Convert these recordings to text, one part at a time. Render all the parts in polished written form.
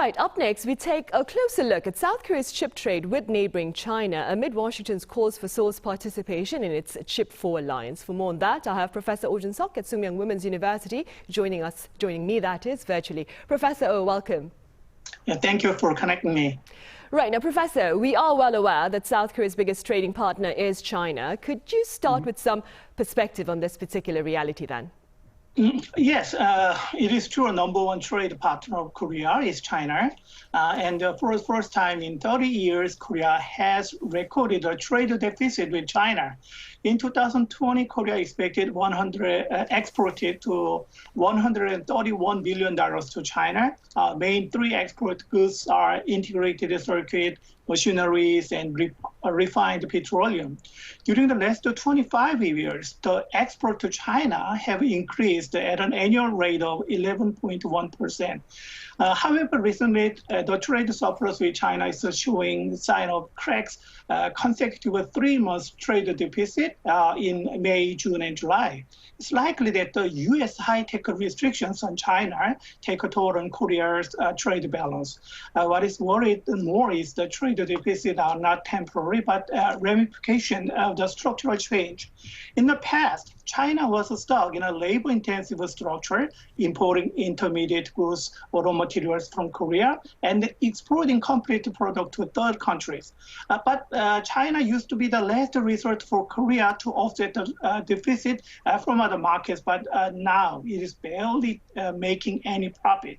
Right, up next, we take a closer look at South Korea's chip trade with neighboring China amid Washington's calls for Seoul's participation in its Chip 4 alliance. For more on that, I have Professor Oh Joon-seok at Sookmyung Women's University joining me, that is, virtually. Professor Oh, welcome. Yeah, thank you for connecting me. Right, now, Professor, we are well aware that South Korea's biggest trading partner is China. Could you start with some perspective on this particular reality then? Yes, it is true. Number one trade partner of Korea is China. And for the first time in 30 years, Korea has recorded a trade deficit with China. In 2020, Korea exported to $131 billion to China. Main three export goods are integrated circuit, machineries, and refined petroleum. During the last 25 years, the export to China have increased at an annual rate of 11.1%. However, recently, the trade surplus with China is showing sign of cracks, consecutive 3-month trade deficit in May, June, and July. It's likely that the U.S. high-tech restrictions on China take a toll on Korea's trade balance. What is worried more is the trade deficit are not temporary, but ramification of the structural change. In the past, China was stuck in a labor-intensive structure, importing intermediate goods or raw materials from Korea and exporting complete product to third countries. But China used to be the last resort for Korea to offset the deficit from other markets, but now it is barely making any profit.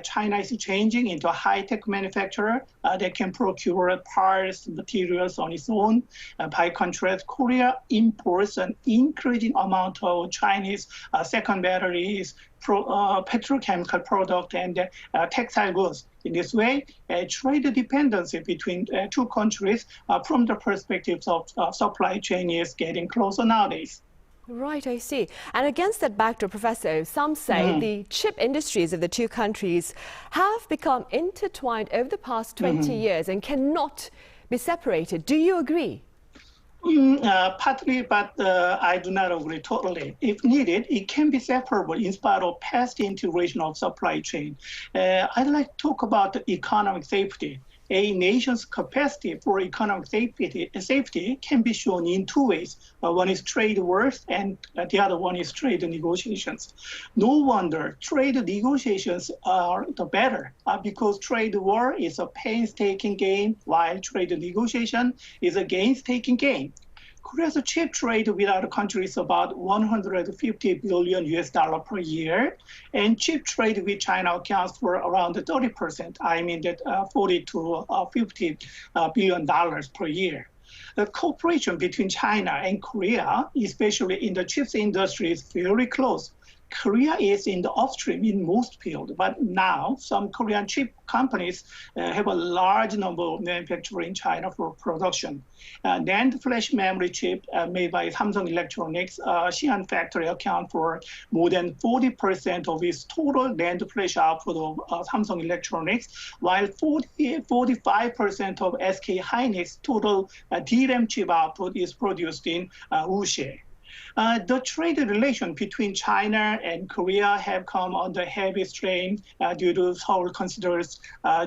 China is changing into a high-tech manufacturer that can procure parts, materials on its own. By contrast, Korea imports an increasing amount of Chinese second batteries, petrochemical product, and textile goods. In this way, trade dependency between two countries from the perspectives of supply chain is getting closer nowadays. Right, I see. And against that backdrop, Professor, some say the chip industries of the two countries have become intertwined over the past 20 years and cannot be separated. Do you agree? Partly, but I do not agree totally. If needed, it can be separable in spite of past integration of supply chain. I'd like to talk about economic safety. A nation's capacity for economic safety can be shown in two ways. One is trade wars, and the other one is trade negotiations. No wonder trade negotiations are the better, because trade war is a painstaking game, while trade negotiation is a gainstaking game. Korea's chip trade with other countries is about $150 billion per year, and chip trade with China accounts for around 30%. I mean that $40 to $50 billion per year. The cooperation between China and Korea, especially in the chips industry, is very close. Korea is in the upstream in most fields, but now some Korean chip companies have a large number of manufacturers in China for production. NAND flash memory chip made by Samsung Electronics, Xi'an factory account for more than 40% of its total NAND flash output of Samsung Electronics, while 45% of SK Hynix total DRAM chip output is produced in Wuxi. The trade relation between China and Korea have come under heavy strain due to Seoul considers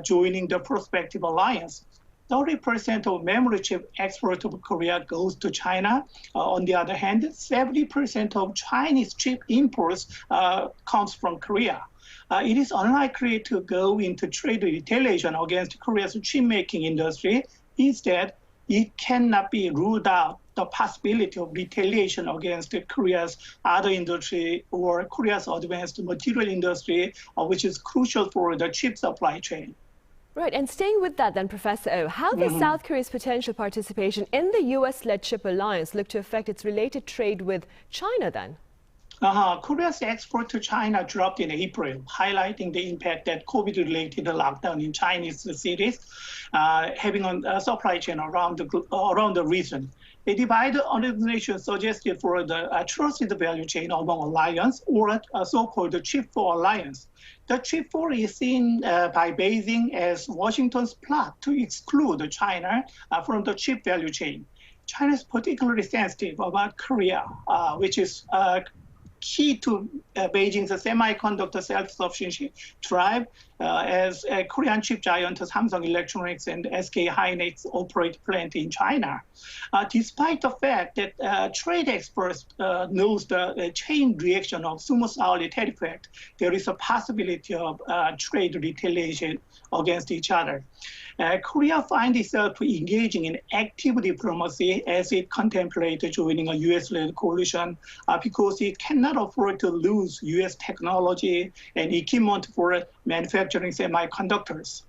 joining the prospective alliance. 30% of memory chip export to Korea goes to China. On the other hand, 70% of Chinese chip imports comes from Korea. It is unlikely to go into trade retaliation against Korea's chip-making industry. Instead, it cannot be ruled out the possibility of retaliation against Korea's other industry or Korea's advanced material industry, which is crucial for the chip supply chain. Right, and staying with that then, Professor Oh, how does South Korea's potential participation in the U.S.-led chip alliance look to affect its related trade with China then? Korea's export to China dropped in April, highlighting the impact that COVID-related lockdown in Chinese cities having on supply chain around the region. A divided organization suggested for the trusted value chain among alliance, or a so-called Chip 4 alliance. The Chip 4 is seen by Beijing as Washington's plot to exclude China from the chip value chain. China is particularly sensitive about Korea, which is key to Beijing's semiconductor self-sufficiency drive, as Korean chip giant Samsung Electronics and SK Hynix operate plant in China. Despite the fact that trade experts knows the chain reaction of Sumo's hourly tariff act, there is a possibility of trade retaliation against each other. Korea finds itself engaging in active diplomacy as it contemplates joining a U.S.-led coalition because it cannot afford to lose U.S. technology and equipment for manufacturing semiconductors.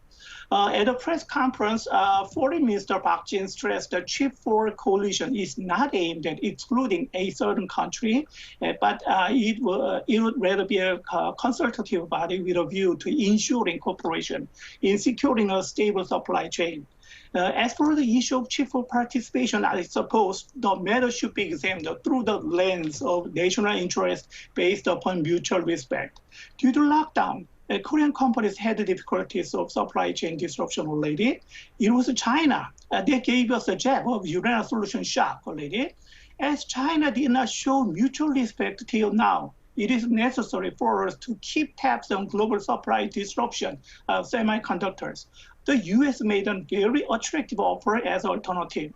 At a press conference, Foreign Minister Park Jin stressed the Chip 4 coalition is not aimed at excluding a certain country, but it would rather be a consultative body with a view to ensuring cooperation in securing a stable supply chain. As for the issue of Chip 4 participation, I suppose the matter should be examined through the lens of national interest based upon mutual respect. Due to lockdown, Korean companies had difficulties of supply chain disruption already. It was China that gave us a jab of uranium solution shock already. As China did not show mutual respect till now, it is necessary for us to keep tabs on global supply disruption of semiconductors. The U.S. made a very attractive offer as an alternative.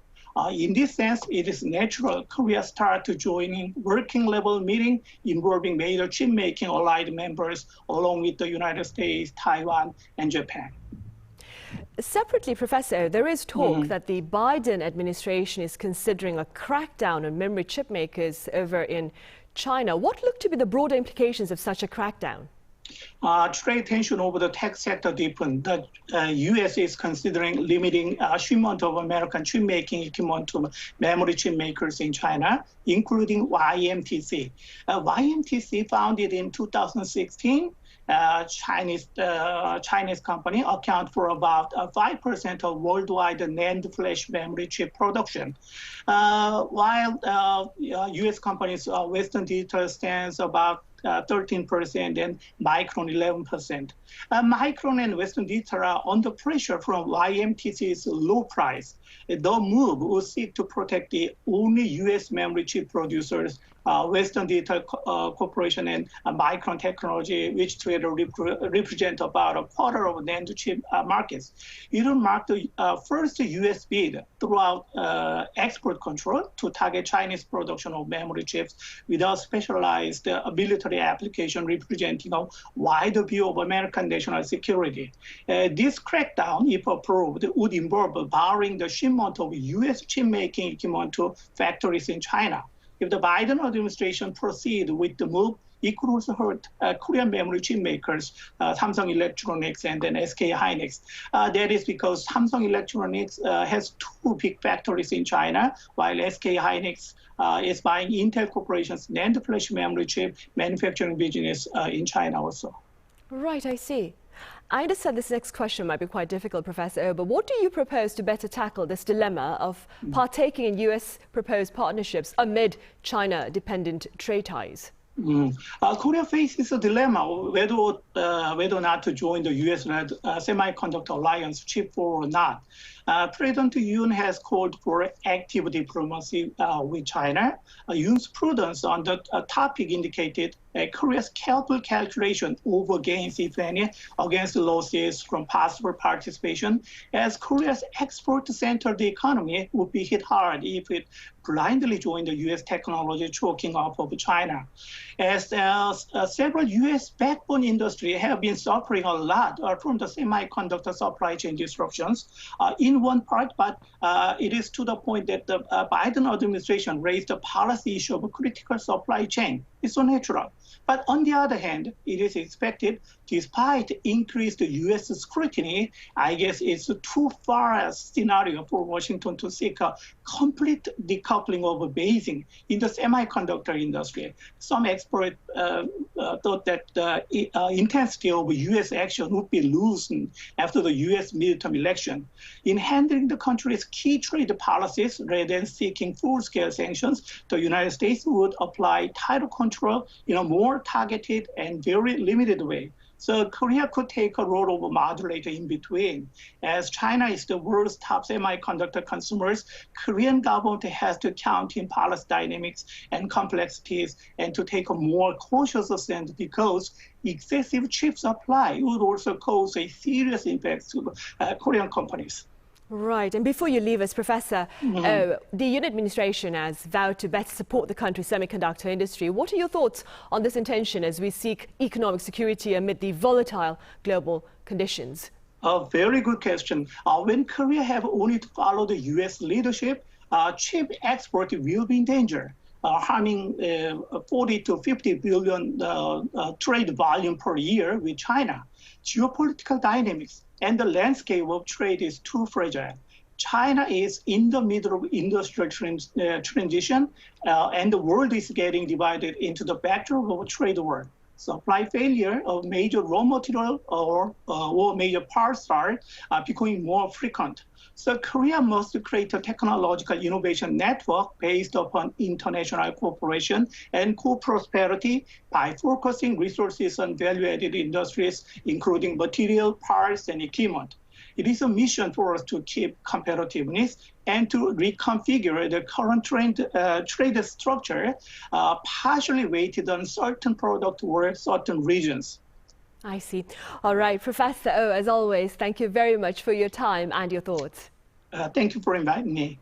In this sense, it is natural Korea start joining working level meeting involving major chip-making allied members along with the United States, Taiwan, and Japan. Separately, Professor, there is talk that the Biden administration is considering a crackdown on memory chip makers over in China. What look to be the broader implications of such a crackdown? Trade tension over the tech sector deepened. The U.S. is considering limiting shipment of American chip-making equipment to memory chip makers in China, including YMTC. YMTC, founded in 2016, Chinese company, account for about 5% of worldwide NAND flash memory chip production. While U.S. companies, Western Digital stands about 13% and Micron 11%. Micron and Western Digital are under pressure from YMTC's low price. The move will seek to protect the only U.S. memory chip producers, Western Digital Corporation and Micron Technology, which together represent about a quarter of NAND chip markets. It will mark the first U.S. bid throughout export control to target Chinese production of memory chips without specialized military application representing a wider view of American national security. This crackdown, if approved, would involve barring the shipment of U.S. chip-making equipment to factories in China. If the Biden administration proceeds with the move, it could also hurt Korean memory chip makers, Samsung Electronics and then SK Hynix. That is because Samsung Electronics has two big factories in China, while SK Hynix is buying Intel Corporation's NAND flash memory chip manufacturing business in China also. Right, I see. I understand this next question might be quite difficult, Professor Oh, but what do you propose to better tackle this dilemma of partaking in U.S. proposed partnerships amid China-dependent trade ties? Korea faces a dilemma whether or not to join the U.S.-led semiconductor alliance Chip 4 or not. President Yoon has called for active diplomacy with China. Yoon's prudence on the topic indicated Korea's careful calculation over gains, if any, against losses from possible participation, as Korea's export-centered economy would be hit hard if it blindly joined the U.S. technology choking off of China. As several U.S. backbone industries have been suffering a lot from the semiconductor supply chain disruptions, in one part, but it is to the point that the Biden administration raised the policy issue of a critical supply chain. It's so natural. But on the other hand, it is expected, despite increased U.S. scrutiny, I guess it's too far a scenario for Washington to seek a complete decoupling of Beijing in the semiconductor industry. Some experts thought that the intensity of U.S. action would be loosened after the U.S. midterm election. In handling the country's key trade policies rather than seeking full-scale sanctions, the United States would apply tighter control in a more targeted and very limited way. So Korea could take a role of a modulator in between. As China is the world's top semiconductor consumers, Korean government has to count in policy dynamics and complexities and to take a more cautious stance because excessive chip supply would also cause a serious impact to Korean companies. Right. And before you leave us, Professor, the Yoon administration has vowed to better support the country's semiconductor industry. What are your thoughts on this intention as we seek economic security amid the volatile global conditions? A very good question. When Korea have only to follow the U.S. leadership, chip export will be in danger, harming 40 to 50 billion trade volume per year with China. Geopolitical dynamics and the landscape of trade is too fragile. China is in the middle of industrial transition, and the world is getting divided into the backdrop of a trade war. Supply failure of major raw material or major parts are becoming more frequent. So Korea must create a technological innovation network based upon international cooperation and co-prosperity by focusing resources on value-added industries, including material, parts, and equipment. It is a mission for us to keep competitiveness and to reconfigure the current trade structure, partially weighted on certain product or certain regions. I see. All right, Professor Oh, as always, thank you very much for your time and your thoughts. Thank you for inviting me.